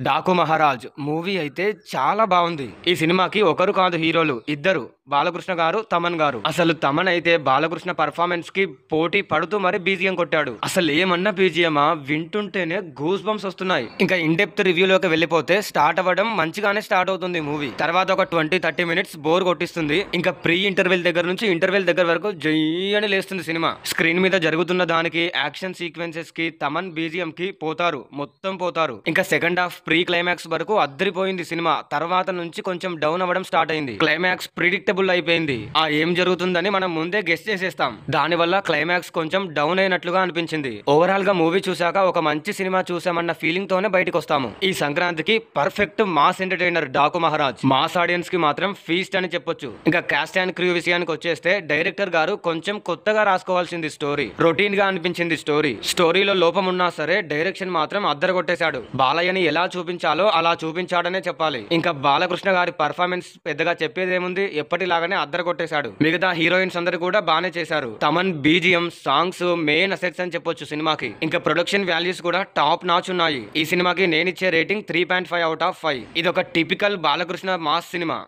Daaku Maharaj movie అయితే చాలా బాగుంది. ఈ సినిమాకి ఒకరు కాదు హీరోలు, ఇద్దరు. బాలకృష్ణ గారు, తమన్ గారు. అసలు తమన్ అయితే బాలకృష్ణ పర్ఫార్మెన్స్ కి పోటీ పడుతూ మరి బీజిఎం కొట్టాడు. అసలు ఏమన్నా బీజిఎమా, వింటుంటేనే గూస్ బంప్స్ వస్తున్నాయి. ఇంకా ఇన్ డెప్త్ రివ్యూలోకి వెళ్ళిపోతే స్టార్ట్ అవ్వడం మంచిగానే స్టార్ట్ అవుతుంది మూవీ. తర్వాత ఒక 20-30 మినిట్స్ బోర్ కొట్టిస్తుంది. ఇంకా ప్రీ ఇంటర్వెల్ దగ్గర నుంచి ఇంటర్వెల్ దగ్గర వరకు జై అని లేస్తుంది సినిమా. స్క్రీన్ మీద జరుగుతున్న దానికి, యాక్షన్ సీక్వెన్సెస్ కి, తమన్ బీజిఎం కి పోతారు, మొత్తం పోతారు. ఇంకా సెకండ్ హాఫ్ ప్రీ క్లైమాక్స్ వరకు అద్దరిపోయింది సినిమా. తర్వాత నుంచి కొంచెం డౌన్ అవ్వడం స్టార్ట్ అయింది. క్లైమాక్స్ ప్రిడిక్టబుల్ అయిపోయింది. ఏం జరుగుతుందని మనం ముందే గెస్ చేసేస్తాం. దానివల్ల క్లైమాక్స్ కొంచెం డౌన్ అయినట్లుగా అనిపించింది. ఓవరాల్ గా మూవీ చూసాక ఒక మంచి సినిమా చూసామన్న ఫీలింగ్ తోనే బయటకు వస్తాము. ఈ సంక్రాంతికి perfect mass entertainer Daaku Maharaj. Mass audience కి మాత్రం ఫీస్ట్ అని చెప్పొచ్చు. ఇంకా కాస్ట్ అండ్ క్రూ విషయానికి వచ్చేస్తే డైరెక్టర్ గారు కొంచెం కొత్తగా రాసుకోవాల్సింది స్టోరీ. రొటీన్ గా అనిపించింది స్టోరీ. స్టోరీలో లోపం ఉన్నా సరే డైరెక్షన్ మాత్రం అద్దరగొట్టేశాడు. బాలయ్యని ఎలా చూపించాలో అలా చూపించాడనే చెప్పాలి. ఇంకా బాలకృష్ణ గారి పర్ఫార్మెన్స్ పెద్దగా చెప్పేదేముంది, ఎప్పటిలాగానే అద్దరగొట్టేశాడు. మిగతా హీరోయిన్స్ అందరు కూడా బానే చేశారు. Thaman BGM, songs main assets అని చెప్పొచ్చు సినిమాకి. ఇంకా ప్రొడక్షన్ వాల్యూస్ కూడా టాప్ నాచ్ ఉన్నాయి. ఈ సినిమాకి నేనిచ్చే రేటింగ్ 3.5/5. ఇది ఒక టిపికల్ బాలకృష్ణ మాస్ సినిమా.